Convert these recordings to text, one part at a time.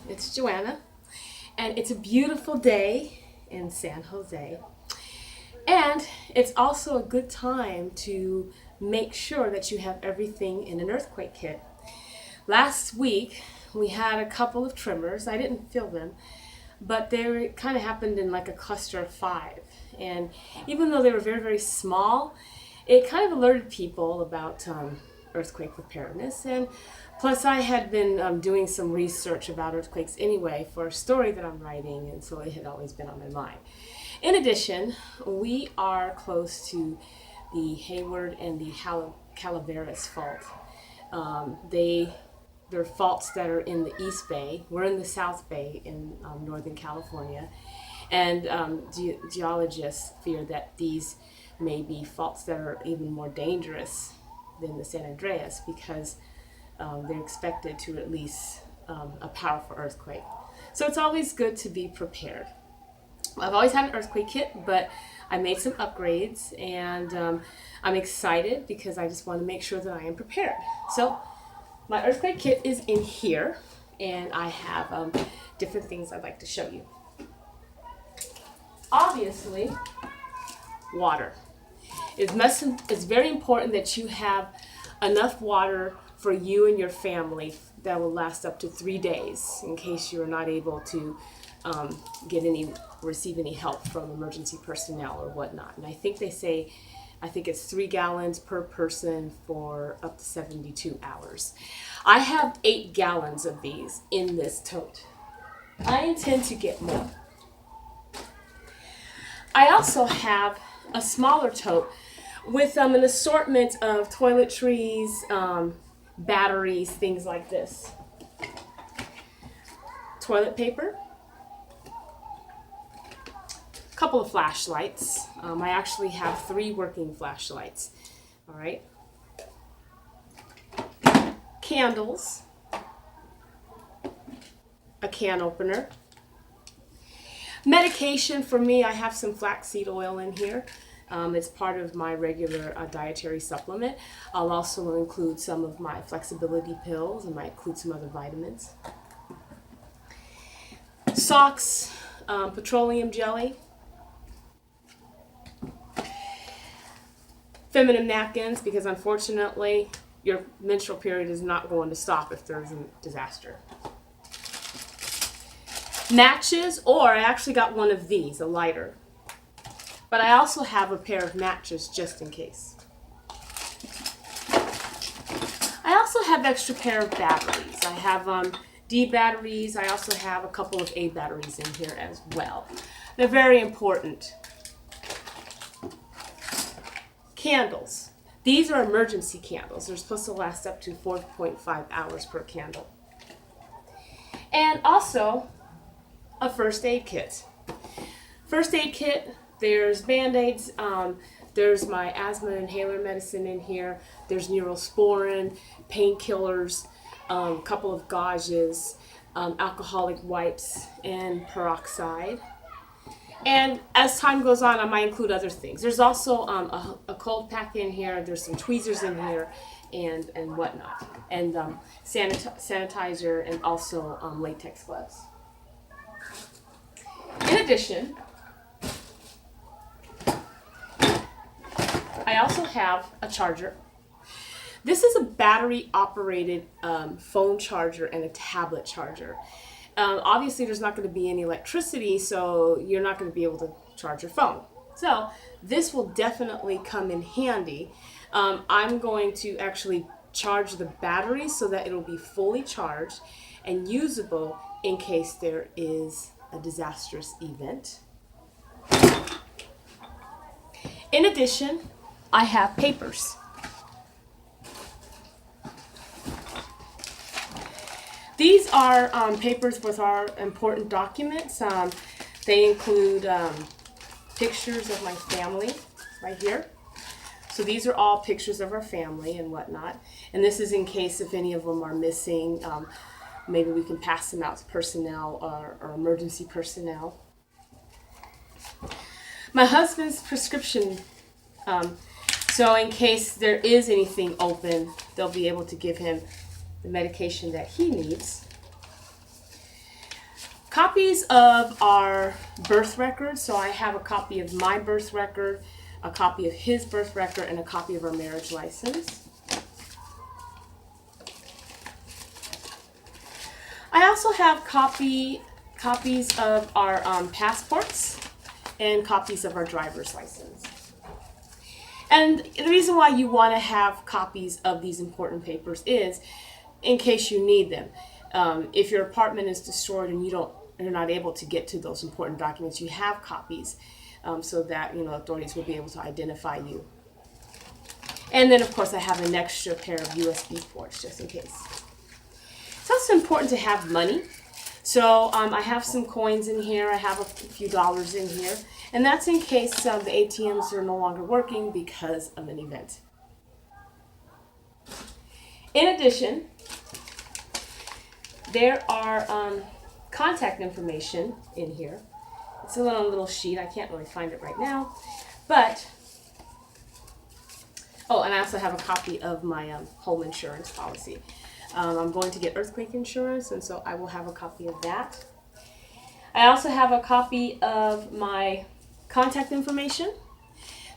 It's Joanna, and it's a beautiful day in San Jose. And it's also a good time to make sure that you have everything in an earthquake kit. Last week, we had a couple of tremors. I didn't feel them, but they kind of happened in like a cluster of 5. And even though they were very, very small, it kind of alerted people about earthquake preparedness. And plus, I had been doing some research about earthquakes anyway for a story that I'm writing, and so it had always been on my mind. In addition, we are close to the Hayward and the Calaveras fault. They're faults that are in the East Bay. We're in the South Bay in Northern California. And geologists fear that these may be faults that are even more dangerous than the San Andreas because they're expected to release a powerful earthquake. So it's always good to be prepared. I've always had an earthquake kit, but I made some upgrades, and I'm excited because I just want to make sure that I am prepared. So my earthquake kit is in here, and I have different things I'd like to show you. Obviously, water. It's very important that you have enough water for you and your family that will last up to 3 days in case you are not able to receive any help from emergency personnel or whatnot. And I think it's 3 gallons per person for up to 72 hours. I have 8 gallons of these in this tote. I intend to get more. I also have a smaller tote with an assortment of toiletries, batteries, things like this. Toilet paper, a couple of flashlights. I actually have 3 working flashlights. All right. Candles, a can opener. Medication for me, I have some flaxseed oil in here. It's part of my regular dietary supplement. I'll also include some of my flexibility pills and might include some other vitamins. Socks, petroleum jelly, feminine napkins, because unfortunately your menstrual period is not going to stop if there's a disaster. Matches, or I actually got one of these, a lighter. But I also have a pair of matches just in case. I also have extra pair of batteries. I have D batteries. I also have a couple of A batteries in here as well. They're very important. Candles. These are emergency candles. They're supposed to last up to 4.5 hours per candle. And also a first aid kit. First aid kit, there's Band-Aids, there's my asthma inhaler medicine in here, there's Neurosporin, painkillers, a couple of gauges, alcoholic wipes, and peroxide. And as time goes on, I might include other things. There's also a cold pack in here, there's some tweezers in here, and whatnot. And sanitizer, and also latex gloves. In addition, I also have a charger. This is a battery-operated phone charger and a tablet charger. Obviously, there's not going to be any electricity, so you're not going to be able to charge your phone. So this will definitely come in handy. I'm going to actually charge the battery so that it'll be fully charged and usable in case there is a disastrous event. In addition, I have papers. These are papers with our important documents. They include pictures of my family right here. So these are all pictures of our family and whatnot. And this is in case if any of them are missing. Maybe we can pass them out to personnel or emergency personnel. My husband's prescription, so in case there is anything open, they'll be able to give him the medication that he needs. Copies of our birth record. So I have a copy of my birth record, a copy of his birth record, and a copy of our marriage license. I also have copies of our passports and copies of our driver's license. And the reason why you want to have copies of these important papers is in case you need them. If your apartment is destroyed and you're not able to get to those important documents, you have copies so that authorities will be able to identify you. And then, of course, I have an extra pair of USB ports just in case. It's also important to have money. So I have some coins in here. I have a few dollars in here. And that's in case the ATMs are no longer working because of an event. In addition, there are contact information in here. It's a little sheet. I can't really find it right now. But, and I also have a copy of my home insurance policy. I'm going to get earthquake insurance, and so I will have a copy of that. I also have a copy of my contact information.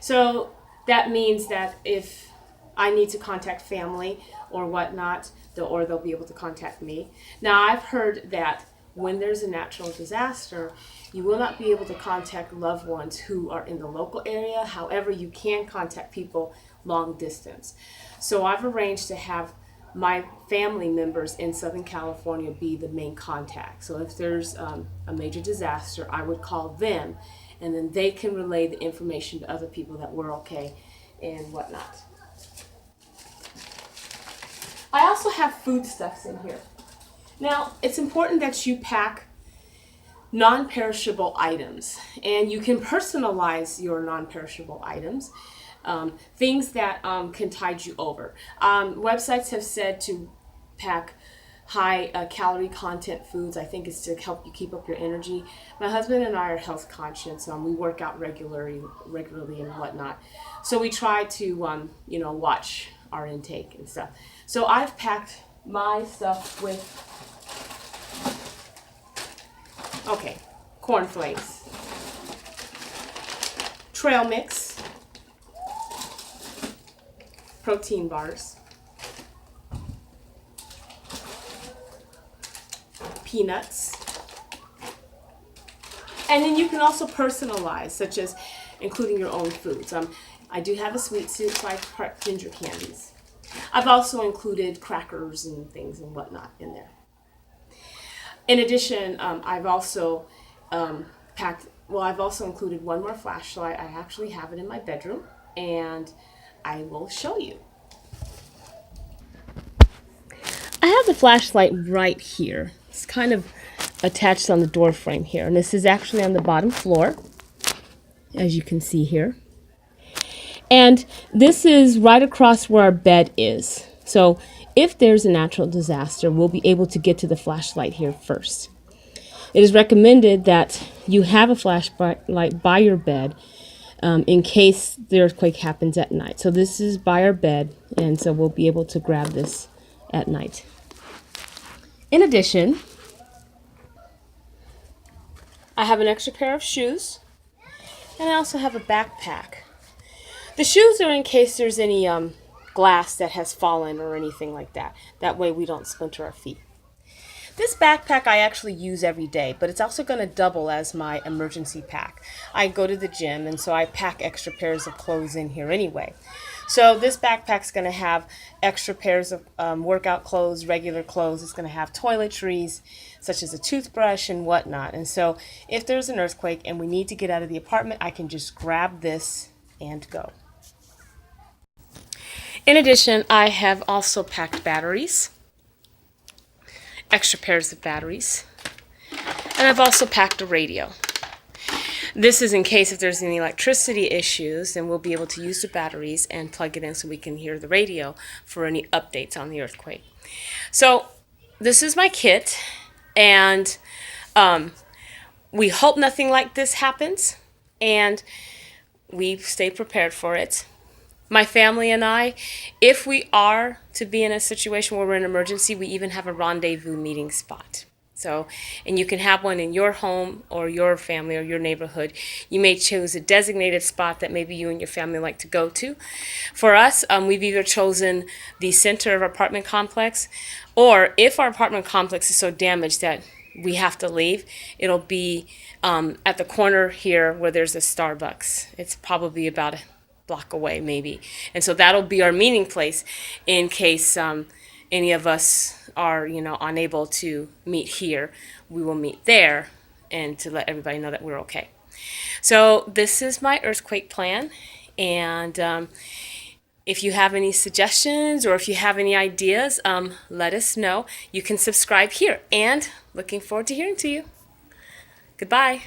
So that means that if I need to contact family or whatnot, they'll be able to contact me. Now, I've heard that when there's a natural disaster, you will not be able to contact loved ones who are in the local area. However, you can contact people long distance. So I've arranged to have my family members in Southern California be the main contact. So if there's a major disaster, I would call them, and then they can relay the information to other people that we're okay and whatnot. I also have foodstuffs in here. Now, it's important that you pack non-perishable items, and you can personalize your non-perishable items. Things that can tide you over. Websites have said to pack high calorie content foods. I think it's to help you keep up your energy. My husband and I are health conscious. We work out regularly and whatnot. So we try to watch our intake and stuff. So I've packed my stuff with cornflakes, trail mix, protein bars, peanuts, and then you can also personalize, such as including your own foods. I do have a sweet soup, so I've packed ginger candies. I've also included crackers and things and whatnot in there. In addition, I've also included one more flashlight. I actually have it in my bedroom, and I will show you. I have the flashlight right here. It's kind of attached on the door frame here, and this is actually on the bottom floor, as you can see here. And this is right across where our bed is. So if there's a natural disaster, we'll be able to get to the flashlight here first. It is recommended that you have a flashlight by your bed in case the earthquake happens at night. So this is by our bed, and so we'll be able to grab this at night. In addition, I have an extra pair of shoes, and I also have a backpack. The shoes are in case there's any glass that has fallen or anything like that. That way we don't splinter our feet. This backpack I actually use every day, but it's also going to double as my emergency pack. I go to the gym, and so I pack extra pairs of clothes in here anyway. So this backpack's going to have extra pairs of workout clothes, regular clothes. It's going to have toiletries, such as a toothbrush and whatnot. And so if there's an earthquake and we need to get out of the apartment, I can just grab this and go. In addition, I have also packed batteries, extra pairs of batteries, and I've also packed a radio. This is in case if there's any electricity issues, then we'll be able to use the batteries and plug it in so we can hear the radio for any updates on the earthquake. So this is my kit, and we hope nothing like this happens, and we stay prepared for it. My family and I, if we are to be in a situation where we're in an emergency, we even have a rendezvous meeting spot. So, and you can have one in your home or your family or your neighborhood. You may choose a designated spot that maybe you and your family like to go to. For us, we've either chosen the center of our apartment complex, or if our apartment complex is so damaged that we have to leave, it'll be at the corner here where there's a Starbucks. It's probably about a block away, maybe. And so that'll be our meeting place in case any of us are, unable to meet here. We will meet there, and to let everybody know that we're okay. So this is my earthquake plan, and if you have any suggestions or if you have any ideas, let us know. You can subscribe here, and looking forward to hearing to you. Goodbye.